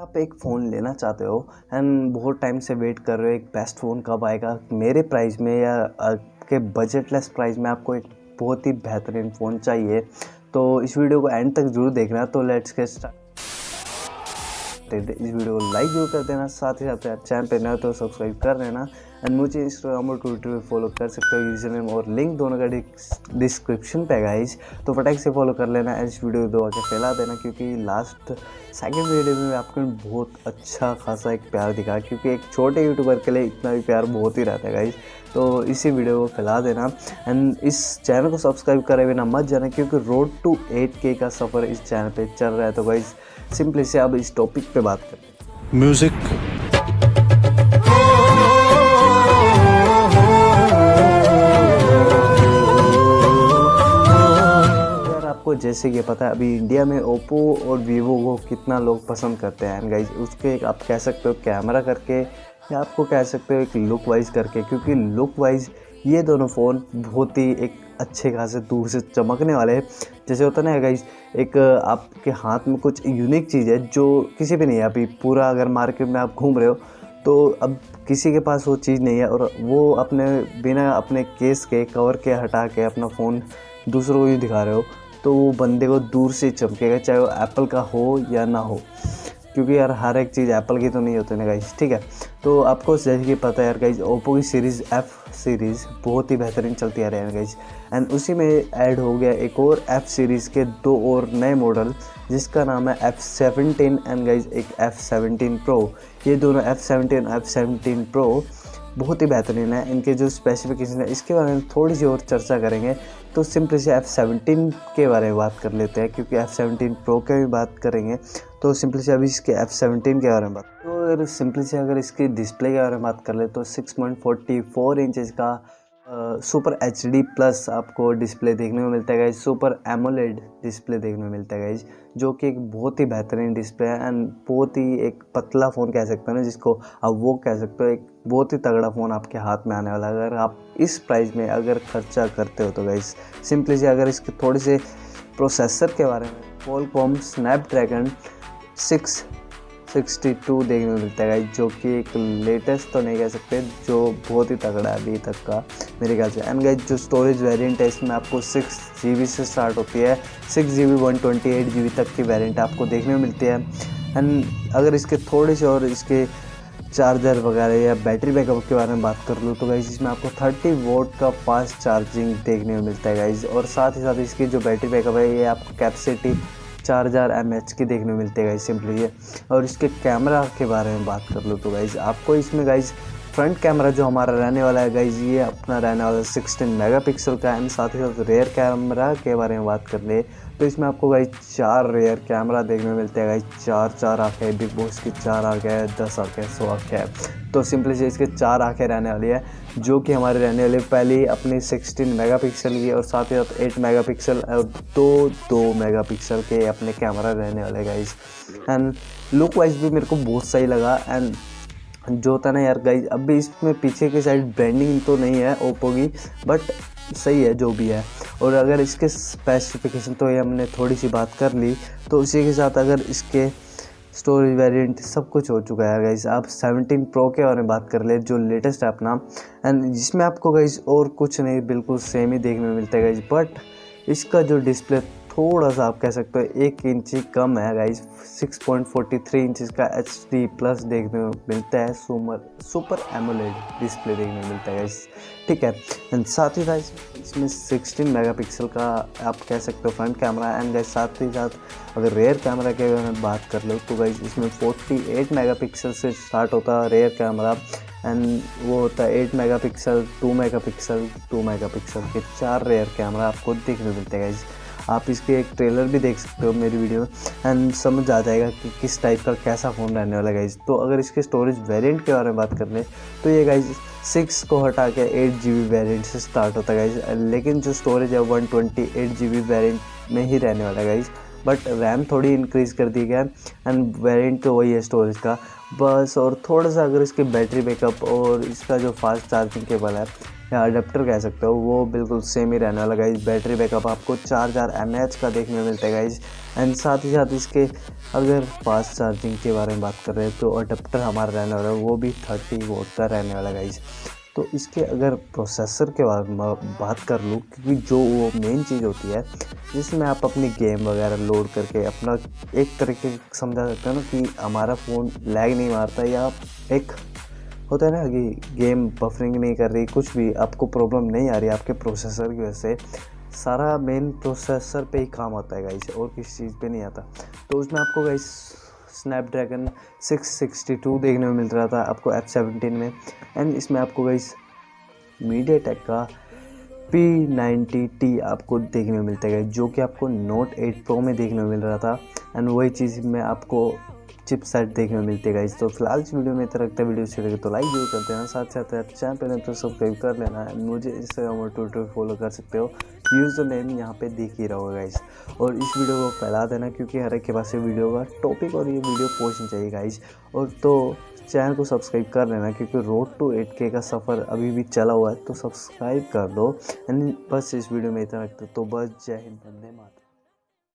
आप एक फ़ोन लेना चाहते हो एंड बहुत टाइम से वेट कर रहे हो एक बेस्ट फ़ोन कब आएगा मेरे प्राइस में या आपके बजटलेस प्राइस में आपको एक बहुत ही बेहतरीन फ़ोन चाहिए, तो इस वीडियो को एंड तक जरूर देखना। तो लेट्स गेट स्टार्ट। इस वीडियो को लाइक जरूर कर देना, साथ ही साथ यार चैनल पे नया तो सब्सक्राइब कर लेना एंड मुझे इंस्टाग्राम और ट्विटर पे फॉलो कर सकते हो, यूजर नेम और लिंक दोनों का डिस्क्रिप्शन पे गाइज, तो फटाक से फॉलो कर लेना एंड इस वीडियो को दो आके फैला देना, क्योंकि लास्ट सेकंड वीडियो में आपको बहुत अच्छा खासा एक प्यार दिखा, क्योंकि एक छोटे यूट्यूबर के लिए इतना भी प्यार बहुत ही रहता है गाइज। तो इसी वीडियो को फैला देना एंड इस चैनल को सब्सक्राइब करे बिना मत जाना, क्योंकि रोड टू 8K का सफ़र इस चैनल पे चल रहा है। तो गाइज सिंपली से अब इस टॉपिक पे बात करते हैं। म्यूजिक यार आपको जैसे कि पता है अभी इंडिया में ओप्पो और वीवो को कितना लोग पसंद करते हैं गाइज, उसके एक आप कह सकते हो कैमरा करके या आपको कह सकते हो एक लुक वाइज करके, क्योंकि लुक वाइज ये दोनों फ़ोन बहुत ही एक अच्छे खासे दूर से चमकने वाले हैं। जैसे होता ना गाइज, एक आपके हाथ में कुछ यूनिक चीज़ है जो किसी भी नहीं है। अभी पूरा अगर मार्केट में आप घूम रहे हो तो अब किसी के पास वो चीज़ नहीं है, और वो अपने बिना अपने केस के कवर के हटा के अपना फ़ोन दूसरों को ही दिखा रहे हो, तो वो बंदे को दूर से चमकेगा, चाहे वो एप्पल का हो या ना हो, क्योंकि यार हर एक चीज़ एप्पल की तो नहीं होती ना गाइज, ठीक है। तो आपको जैसे कि पता है यार गाइज, ओप्पो की सीरीज़ F सीरीज़ बहुत ही बेहतरीन चलती आ रही है गाइज, एंड उसी में ऐड हो गया एक और F सीरीज़ के दो और नए मॉडल, जिसका नाम है F17 एंड गाइज एक F17 Pro। ये दोनों F17 F17 Pro बहुत ही बेहतरीन है। इनके जो स्पेसिफिकेशन है इसके बारे में थोड़ी सी और चर्चा करेंगे। तो सिंपली से F17 के बारे में बात कर लेते हैं, क्योंकि F17 Pro के भी बात करेंगे। तो सिंपली से अभी इसके F17 के बारे में बात, तो अगर सिंपली से अगर इसकी डिस्प्ले के बारे में बात कर ले तो 6.44 इंचज़ का सुपर HD प्लस आपको डिस्प्ले देखने को मिलता है गाइज, सुपर एमोलेड डिस्प्ले देखने को मिलता है गाइज, जो कि एक बहुत ही बेहतरीन डिस्प्ले है एंड बहुत ही एक पतला फ़ोन कह सकते हो ना जिसको आप, वो कह सकते हो एक बहुत ही तगड़ा फ़ोन आपके हाथ में आने वाला है अगर आप इस प्राइस में अगर खर्चा करते हो। तो गाइज सिंपली से अगर इसके थोड़े से प्रोसेसर के बारे में, क्वालकॉम स्नैपड्रैगन 662 देखने को मिलता है गाइज, जो कि एक लेटेस्ट तो नहीं कह सकते, जो बहुत ही तगड़ा है अभी तक का मेरे ख्याल से। एंड गाइज जो स्टोरेज वेरिएंट है इसमें आपको 6GB से स्टार्ट होती है, 6GB 128GB तक की वेरिएंट आपको देखने को मिलती है। एंड अगर इसके थोड़े से और इसके चार्जर वगैरह या बैटरी बैकअप के बारे में बात कर लूँ तो गाइज इसमें आपको 30 वोट का फास्ट चार्जिंग देखने को मिलता है गाइज, और साथ ही साथ इसकी जो बैटरी बैकअप है ये आपको कैपेसिटी 4000 mAh की देखने को मिलती है गाइज सिंपली ये। और इसके कैमरा के बारे में बात कर लो तो गाइज आपको इसमें गाइज फ्रंट कैमरा जो हमारा रहने वाला है गाइज, ये अपना रहने वाला 16 मेगापिक्सल का, एंड साथ ही साथ रेयर कैमरा के बारे में बात कर ले तो इसमें आपको गाइज 4 रेयर कैमरा देखने को मिलते हैं गाइज, 4 आँखें, बिग बॉस की 4 आँखें, 10 आँखें, 100 आँखें। तो सिंपली से इसके 4 आँखें रहने वाली है, जो कि हमारे रहने वाली पहली अपनी 16 मेगापिक्सल की, और साथ ही साथ 8 मेगापिक्सल और 2 मेगापिक्सल के अपने कैमरा रहने वाले गाइज। एंड लुक वाइज भी मेरे को बहुत सही लगा। एंड जो होता ना यार गाइज, अभी इसमें पीछे की साइड ब्रांडिंग तो नहीं है ओप्पो की, बट सही है जो भी है। और अगर इसके स्पेसिफिकेशन तो ये हमने थोड़ी सी बात कर ली, तो उसी के साथ अगर इसके स्टोरेज वेरिएंट सब कुछ हो चुका है गाइज। आप 17 Pro के बारे में बात कर ले जो लेटेस्ट है अपना, एंड जिसमें आपको गाइज और कुछ नहीं, बिल्कुल सेम ही देखने में मिलता है गाइज, बट इसका जो डिस्प्ले थोड़ा सा आप कह सकते हो 1 इंच ही कम है गाइज, 6.43 इंचज़ का HD प्लस देखने को मिलता है, सुपर एमोलेड डिस्प्ले देखने को मिलता है गाइज, ठीक है। एंड साथ ही साथ इसमें 16 मेगापिक्सल का आप कह सकते हो फ्रंट कैमरा, एंड गाइज साथ ही साथ अगर रेयर कैमरा के बारे में बात कर लो तो गाइज इसमें 48 मेगापिक्सल से स्टार्ट होता है रेयर कैमरा, एंड वो होता है 8 मेगापिक्सल, 2 मेगापिक्सल, 2 मेगापिक्सल के 4 रेयर कैमरा आपको देखने को मिलते हैं गाइज। आप इसके एक ट्रेलर भी देख सकते हो मेरी वीडियो एंड समझ आ जाएगा कि किस टाइप का कैसा फ़ोन रहने वाला गाइज। तो अगर इसके स्टोरेज वेरिएंट के बारे में बात कर ले तो ये गाइज 6 को हटा के 8GB वेरिएंट से स्टार्ट होता है गाइज, लेकिन जो स्टोरेज है 128GB वेरिएंट में ही रहने वाला है गाइज, बट रैम थोड़ी इंक्रीज़ कर दी गया एंड वेरिएंट तो वही है स्टोरेज का बस। और थोड़ा सा अगर इसकी बैटरी बैकअप और इसका जो फास्ट चार्जिंग केबल है या अडेप्टर कह सकते हो, वो बिल्कुल सेम ही रहने वाला गाइज। बैटरी बैकअप आपको 4000 mAh का देखने को मिलता है गाइज। एंड साथ ही साथ इसके अगर फास्ट चार्जिंग के बारे में बात कर रहे हैं तो अडेप्टर हमारा रहने वाला है वो भी 30 वोट का रहने वाला गाइज। तो इसके अगर प्रोसेसर के बारे में बात कर लूँ, क्योंकि जो वो मेन चीज़ होती है जिसमें आप अपनी गेम वगैरह लोड करके अपना एक तरीके समझा सकते हो ना कि हमारा फ़ोन लैग नहीं मारता, या एक होता है ना कि गेम बफरिंग नहीं कर रही, कुछ भी आपको प्रॉब्लम नहीं आ रही आपके प्रोसेसर की वजह से, सारा मेन प्रोसेसर पे ही काम आता है गाइस, और किसी चीज़ पे नहीं आता। तो उसमें आपको गाइस स्नैपड्रैगन 662 देखने को मिल रहा था आपको F17 में। एंड इसमें आपको गाइस मीडियाटेक का P90T आपको देखने को मिलता है, जो कि आपको नोट 8 प्रो में देखने को मिल रहा था। एंड वही चीज़ में आपको चिपसेट देखने को मिलती है गाइस। तो फिलहाल इस वीडियो में इतना रखता है, वीडियो अच्छी लगे तो लाइक जरूर करते हैं, साथ साथ चैनल पे तो सब्सक्राइब कर लेना है। मुझे इंस्टाग्राम और ट्विटर फॉलो कर सकते हो, यूज़र नेम यहाँ पे दिख ही रहा होगा गाइस। और इस वीडियो को फैला देना, क्योंकि हर एक के पास ये वीडियो का टॉपिक और ये वीडियो पहुँचनी चाहिए गाइस। और तो चैनल को सब्सक्राइब कर लेना, क्योंकि रोड टू 8K का सफ़र अभी भी चला हुआ है, तो सब्सक्राइब कर दो। एंड बस इस वीडियो में इतना रखते तो बस, जय हिंद, वंदे मातरम।